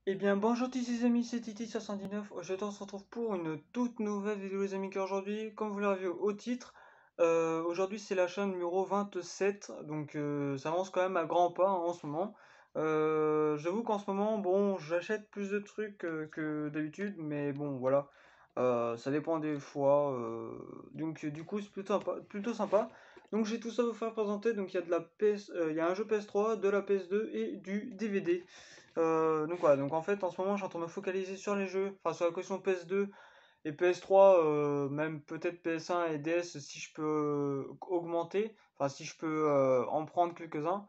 Eh bien bonjour tous les amis, c'est Titi79. Aujourd'hui on se retrouve pour une toute nouvelle vidéo les amis qu'aujourd'hui, comme vous l'avez vu au titre, aujourd'hui c'est l'achat numéro 27, donc ça avance quand même à grands pas hein, en ce moment. J'avoue qu'en ce moment, bon, j'achète plus de trucs que d'habitude, mais bon voilà, ça dépend des fois, donc du coup c'est plutôt sympa. Donc j'ai tout ça à vous faire présenter, donc il y a de la PS, il y a un jeu PS3, de la PS2 et du DVD. Donc voilà, donc en fait en ce moment je suis en train de me focaliser sur les jeux, enfin sur la collection PS2 et PS3, même peut-être PS1 et DS si je peux augmenter, enfin si je peux en prendre quelques-uns.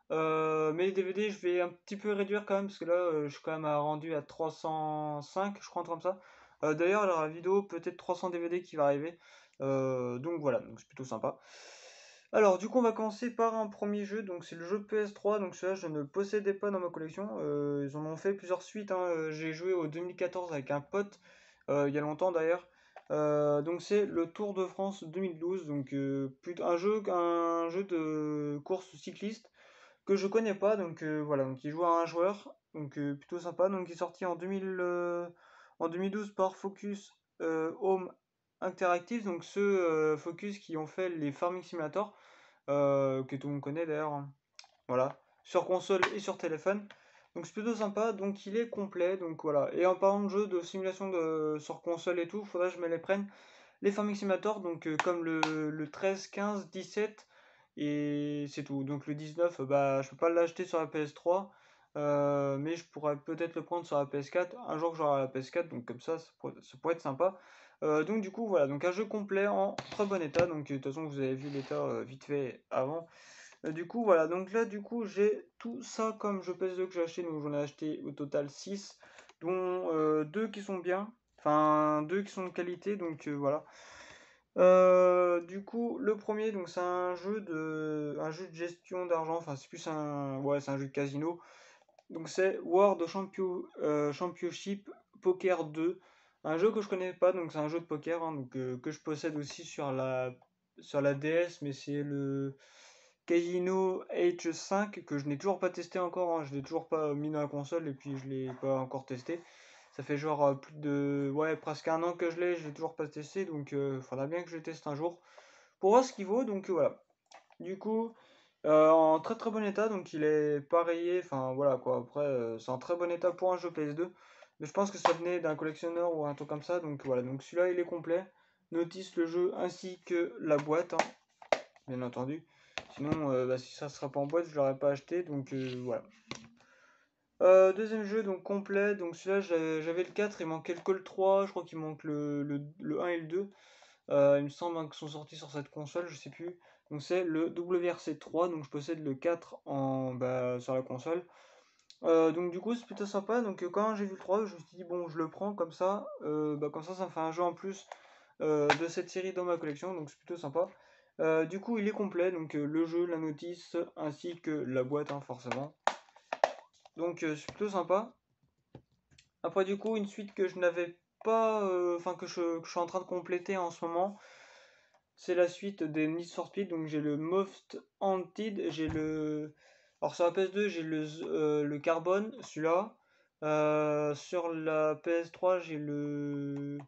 Mais les DVD je vais un petit peu réduire quand même parce que là je suis quand même rendu à 305 je crois un truc comme ça. D'ailleurs dans la vidéo peut-être 300 DVD qui va arriver. Donc voilà, donc c'est plutôt sympa. Alors du coup on va commencer par un premier jeu, donc c'est le jeu PS3, donc celui-là je ne le possédais pas dans ma collection, ils en ont fait plusieurs suites, hein. J'ai joué au 2014 avec un pote, il y a longtemps d'ailleurs. Donc c'est le Tour de France 2012, donc plutôt un jeu de course cycliste que je connais pas, donc voilà, donc il joue à un joueur, donc plutôt sympa, donc il est sorti en 2012 par Focus Home Interactive, donc ceux Focus qui ont fait les Farming Simulator, que tout le monde connaît d'ailleurs, hein. Voilà, sur console et sur téléphone. Donc c'est plutôt sympa, donc il est complet, donc voilà. Et en parlant de jeux de simulation sur console et tout, faudrait que je me les prenne. Les Farming Simulator, donc comme le 13, 15, 17, et c'est tout. Donc le 19, bah je peux pas l'acheter sur la PS3, mais je pourrais peut-être le prendre sur la PS4, un jour que j'aurai la PS4, donc comme ça pourrait être sympa. Donc du coup voilà, donc un jeu complet en très bon état, donc de toute façon vous avez vu l'état vite fait avant. Du coup, voilà, donc là, du coup, j'ai tout ça comme jeu PS2 que j'ai acheté, donc j'en ai acheté au total 6 dont 2 qui sont bien, enfin 2 qui sont de qualité, donc voilà. Du coup, le premier, donc c'est un jeu de gestion d'argent, enfin c'est plus ouais, c'est un jeu de casino. Donc c'est Championship Poker 2, un jeu que je connais pas, donc c'est un jeu de poker, hein, donc que je possède aussi sur la DS, mais c'est le Casino H5 que je n'ai toujours pas testé encore, hein, je l'ai toujours pas mis dans la console et puis je l'ai pas encore testé. Ça fait genre plus de ouais presque un an que je l'ai toujours pas testé, donc faudra bien que je le teste un jour pour voir ce qu'il vaut. Donc voilà. Du coup, en très très bon état, donc il est pas rayé, enfin voilà quoi. Après, c'est en très bon état pour un jeu PS2, mais je pense que ça venait d'un collectionneur ou un truc comme ça, donc voilà. Donc celui-là il est complet. Notice le jeu ainsi que la boîte, hein, bien entendu. Sinon, bah, si ça ne sera pas en boîte, je l'aurais pas acheté, donc voilà. Deuxième jeu, donc complet, donc celui-là j'avais le 4, il manquait que le 3, je crois qu'il manque le 1 et le 2. Il me semble hein, qu'ils sont sortis sur cette console, je sais plus. Donc c'est le WRC3, donc je possède le 4 sur la console. Donc du coup c'est plutôt sympa, donc quand j'ai vu le 3, je me suis dit bon je le prends comme ça me fait un jeu en plus de cette série dans ma collection, donc c'est plutôt sympa. Du coup il est complet, donc le jeu, la notice, ainsi que la boîte hein, forcément. Donc c'est plutôt sympa. Après du coup une suite que je n'avais pas, enfin que je suis en train de compléter en ce moment, c'est la suite des Need for Speed. Donc j'ai le Most Wanted, alors sur la PS2 j'ai le Carbone, celui-là. Sur la PS3 j'ai le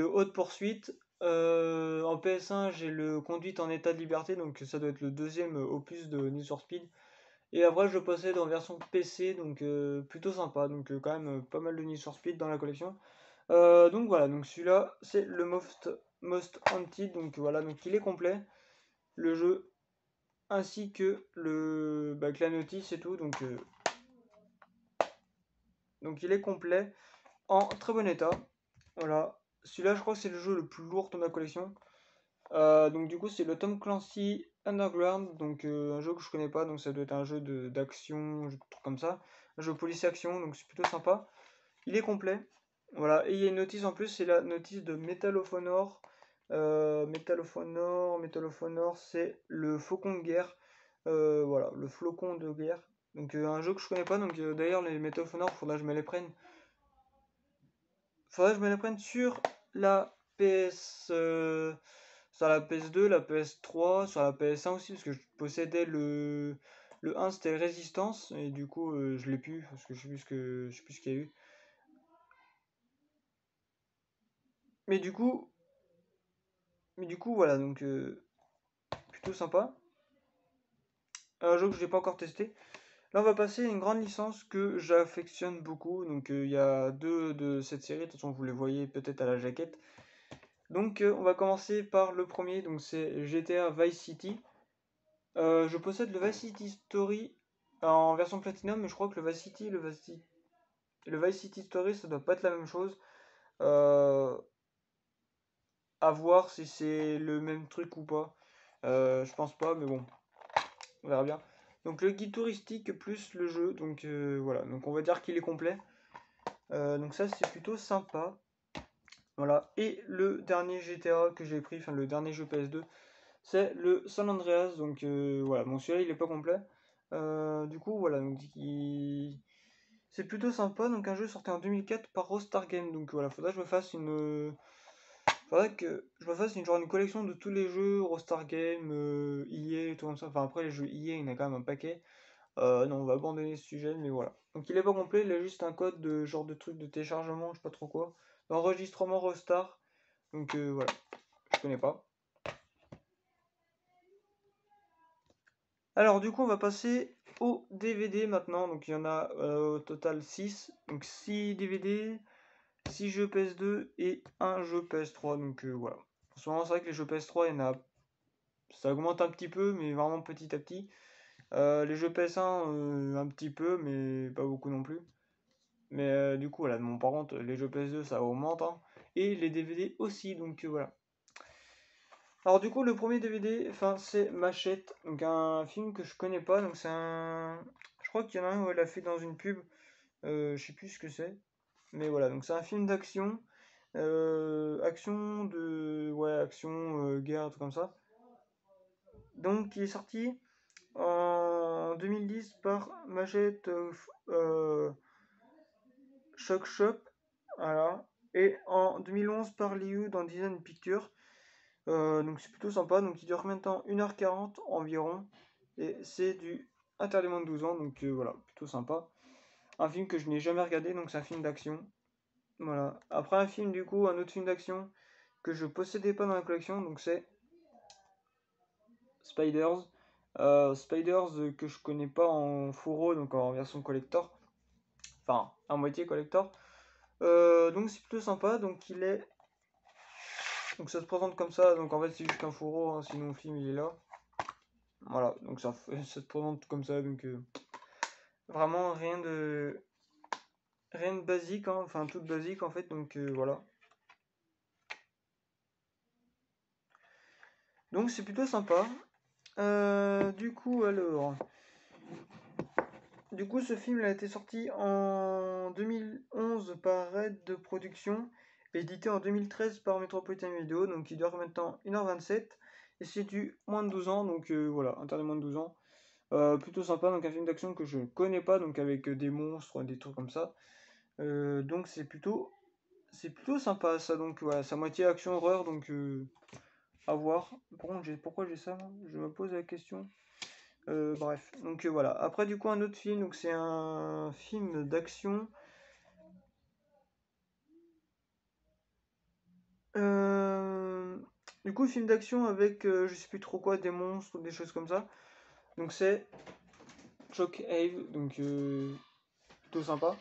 Haute Poursuite. En PS1 j'ai le Conduite en état de liberté, donc ça doit être le deuxième opus de Need for Speed. Et après, je le possède en version PC, donc plutôt sympa. Donc quand même pas mal de Need for Speed dans la collection. Donc voilà, donc celui-là, c'est le Most Wanted. Donc voilà, donc il est complet. Le jeu, ainsi que que la notice et tout. Donc il est complet, en très bon état. Voilà. Celui-là, je crois que c'est le jeu le plus lourd de ma collection. Donc du coup c'est le Tom Clancy Underground, donc un jeu que je connais pas, donc ça doit être un jeu d'action, un truc comme ça, un jeu police action, donc c'est plutôt sympa. Il est complet, voilà, et il y a une notice en plus, c'est la notice de Medal of Honor. Medal of Honor, c'est le Faucon de guerre, voilà, le flocon de guerre. Donc un jeu que je connais pas, donc d'ailleurs les Medal of Honor, faudrait que je me les prenne sur la PS, sur la PS2, la PS3, sur la PS1 aussi, parce que je possédais Le 1 c'était Résistance, et du coup je l'ai plus, parce que je sais plus ce qu'il y a eu. Mais du coup, voilà, donc plutôt sympa. Un jeu que j'ai pas encore testé. Là, on va passer à une grande licence que j'affectionne beaucoup. Donc, il y a deux de cette série. De toute façon, vous les voyez peut-être à la jaquette. Donc, on va commencer par le premier. Donc, c'est GTA Vice City. Je possède le Vice City Story en version Platinum, mais je crois que le Vice City Story, ça doit pas être la même chose. Euh, à voir si c'est le même truc ou pas. Je pense pas, mais bon, on verra bien. Donc le guide touristique plus le jeu, donc voilà, donc on va dire qu'il est complet. Donc ça c'est plutôt sympa. Voilà. Et le dernier GTA que j'ai pris, enfin le dernier jeu PS2, c'est le San Andreas. Donc voilà, bon celui-là il est pas complet. Du coup voilà, donc c'est plutôt sympa. Donc un jeu sorti en 2004 par Rockstar Games. Donc voilà, faudrait que je me fasse une collection de tous les jeux Rockstar Games, EA et tout comme ça. Enfin après les jeux EA il y en a quand même un paquet. Non, on va abandonner ce sujet, mais voilà. Donc il est pas complet, il a juste un code de genre de truc de téléchargement, je sais pas trop quoi. D'enregistrement Rostar. Donc voilà, je connais pas. Alors du coup on va passer au DVD maintenant. Donc il y en a au total 6. Donc 6 DVD, 6 jeux PS2 et un jeu PS3. Donc voilà. En ce moment c'est vrai que les jeux PS3, il y en a. Ça augmente un petit peu, mais vraiment petit à petit. Les jeux PS1, un petit peu, mais pas beaucoup non plus. Mais du coup, voilà, bon, par contre, les jeux PS2, ça augmente, hein. Et les DVD aussi, donc voilà. Alors du coup, le premier DVD, enfin, c'est Machette, donc un film que je connais pas, donc c'est un... Je crois qu'il y en a un où elle a fait dans une pub, je sais plus ce que c'est. Mais voilà, donc c'est un film d'action, action de... Ouais, action, guerre, tout comme ça. Donc, qui est sorti en 2010 par Machette Shock Shop, voilà. Et en 2011 par Liu dans Design Picture. Donc c'est plutôt sympa. Donc il dure maintenant 1h40 environ. Et c'est du interdit moins de 12 ans. Donc voilà, plutôt sympa. Un film que je n'ai jamais regardé. Donc c'est un film d'action. Voilà. Après un film, du coup, un autre film d'action que je possédais pas dans la collection. Donc c'est Spiders. Spiders que je connais pas en fourreau. Donc en version collector. Enfin, à moitié collector. Donc c'est plutôt sympa. Donc ça se présente comme ça, donc en fait c'est juste un fourreau, hein, sinon le film il est là. Voilà, donc ça se présente comme ça, donc vraiment rien de basique, hein, enfin tout basique en fait, donc voilà. Donc c'est plutôt sympa. Du coup alors, du coup ce film il a été sorti en 2011 par Red de Production, édité en 2013 par Metropolitan Video, donc il dure maintenant 1h27 et c'est du moins de 12 ans, donc voilà, interdit moins de 12 ans. Plutôt sympa, donc un film d'action que je ne connais pas, donc avec des monstres, des trucs comme ça. Donc c'est plutôt sympa ça, donc voilà, c'est à moitié action horreur, donc à voir. Par contre, pourquoi j'ai ça? Je me pose la question. Bref, donc voilà. Après, du coup, un autre film, donc c'est un film d'action. Euh, du coup, film d'action avec je sais plus trop quoi, des monstres, des choses comme ça. Donc c'est Shockwave, donc plutôt sympa.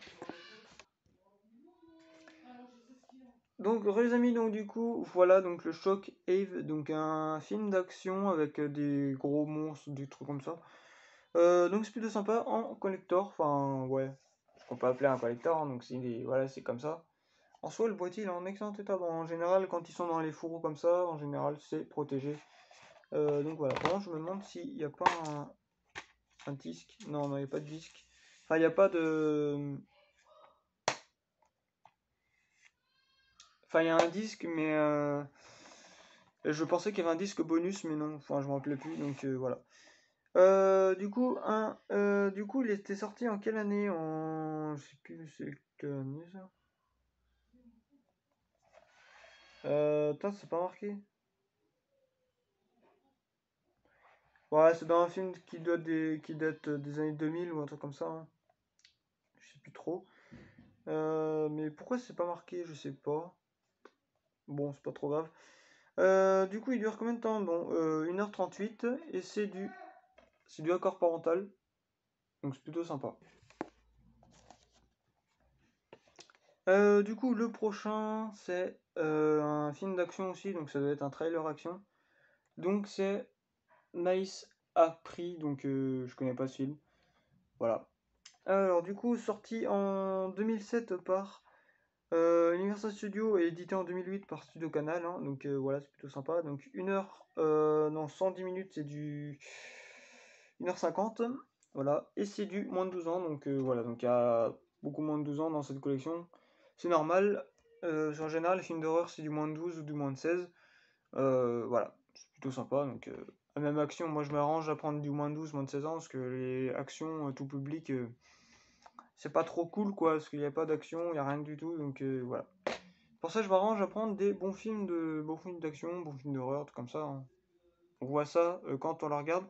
Donc les amis, donc du coup, voilà donc le Shock Ave, donc un film d'action avec des gros monstres, des trucs comme ça. Donc c'est plutôt sympa en collector, enfin ouais, ce qu'on peut appeler un collector, hein, donc voilà, c'est comme ça. En soi, le boîtier il est en excellent état. Bon, en général, quand ils sont dans les fourreaux comme ça, en général, c'est protégé. Donc voilà. Par contre, je me demande s'il n'y a pas un disque. Non, non, il n'y a pas de disque. Enfin, il n'y a pas de. Enfin, il y a un disque, mais je pensais qu'il y avait un disque bonus, mais non. Enfin, je me rappelais plus, donc voilà. Du coup, il était sorti en quelle année? Je sais plus, c'est quelle année ça? Putain, c'est pas marqué. Ouais, c'est dans un film qui date des années 2000 ou un truc comme ça, hein. Je sais plus trop. Mais pourquoi c'est pas marqué? Je sais pas. Bon, c'est pas trop grave. Du coup, il dure combien de temps? Bon, 1h38 et c'est du accord parental, donc c'est plutôt sympa. Du coup, le prochain, c'est un film d'action aussi, donc ça doit être un trailer action. Donc c'est Nice à prix, donc je connais pas ce film. Voilà. Alors, du coup, sorti en 2007 par Universal Studios et édité en 2008 par Studio Canal, hein, donc voilà, c'est plutôt sympa. Donc 1 heure, non, 110 minutes, c'est du 1h50, voilà, et c'est du moins de 12 ans, donc voilà, donc il y a beaucoup moins de 12 ans dans cette collection. C'est normal, en général, les films d'horreur, c'est du moins de 12 ou du moins de 16. Voilà, c'est plutôt sympa, donc même action, moi je m'arrange à prendre du moins de 12, moins de 16 ans, parce que les actions tout public, c'est pas trop cool, quoi, parce qu'il n'y a pas d'action, il n'y a rien du tout, donc voilà. Pour ça, je m'arrange à prendre des bons films d'action, bons films d'horreur, tout comme ça, hein. On voit ça quand on la regarde.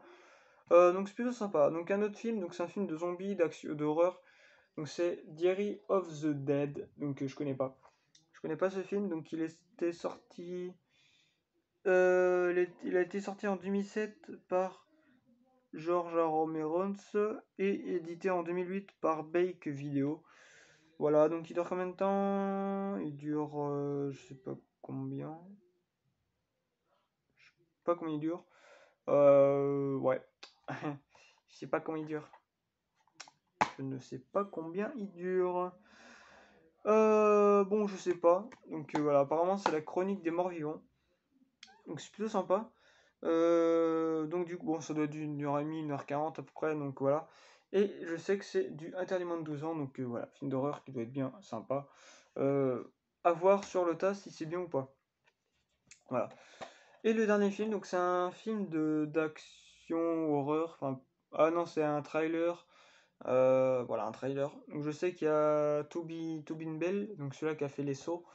Donc c'est plutôt sympa. Donc un autre film, donc c'est un film de zombies, d'action, d'horreur. Donc c'est Diary of the Dead. Donc je connais pas. Je connais pas ce film. Donc il a été sorti en 2007 par George A. Romero et édité en 2008 par Bake Video. Voilà, donc il dure combien de temps? Il dure, je sais pas combien. Je sais pas combien il dure. Ouais. Je sais pas combien il dure. Je ne sais pas combien il dure. Bon, je sais pas. Donc voilà, apparemment c'est la chronique des morts vivants. Donc c'est plutôt sympa. Donc du coup, bon, ça doit être d'une heure et demie, 1h40 à peu près. Donc voilà. Et je sais que c'est du interdit moins de 12 ans. Donc voilà, film d'horreur qui doit être bien sympa. Euh, à voir sur le tas si c'est bien ou pas. Voilà. Et le dernier film, donc c'est un film de d'action horreur. Enfin, ah non, c'est un trailer. Voilà, un trailer. Donc je sais qu'il y a Tobin Bell, donc celui-là qui a fait les sauts.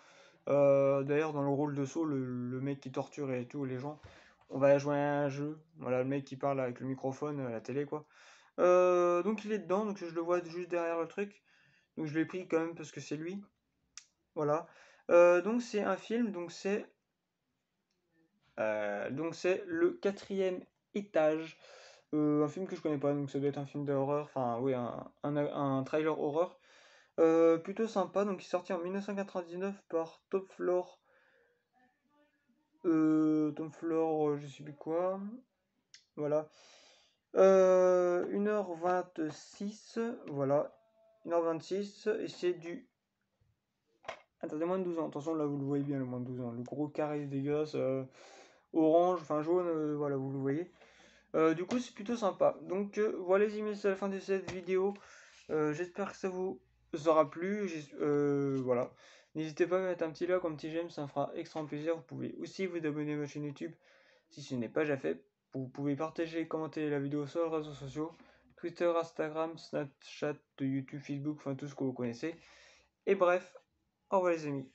D'ailleurs, dans le rôle de Saw, le mec qui torture et tout les gens, on va jouer à un jeu. Voilà, le mec qui parle avec le microphone à la télé, quoi. Donc il est dedans, donc je le vois juste derrière le truc. Donc je l'ai pris quand même parce que c'est lui. Voilà. Donc c'est un film, donc c'est le quatrième étage. Un film que je connais pas, donc ça doit être un film d'horreur. Enfin, oui, un trailer horreur. Plutôt sympa, donc il est sorti en 1999 par Tom Floor, je sais plus quoi. Voilà. 1h26, voilà. 1h26, et c'est du. Attendez, moins de 12 ans. Attention, là, vous le voyez bien, le moins de 12 ans. Le gros carré dégueulasse, orange, enfin jaune, voilà, vous le voyez. Du coup, c'est plutôt sympa. Donc, voilà les amis, c'est la fin de cette vidéo. J'espère que ça vous aura plu. Voilà. N'hésitez pas à mettre un petit like, un petit j'aime, ça me fera extrêmement plaisir. Vous pouvez aussi vous abonner à ma chaîne YouTube si ce n'est pas déjà fait. Vous pouvez partager et commenter la vidéo sur les réseaux sociaux, Twitter, Instagram, Snapchat, YouTube, Facebook, enfin tout ce que vous connaissez. Et bref, au revoir les amis.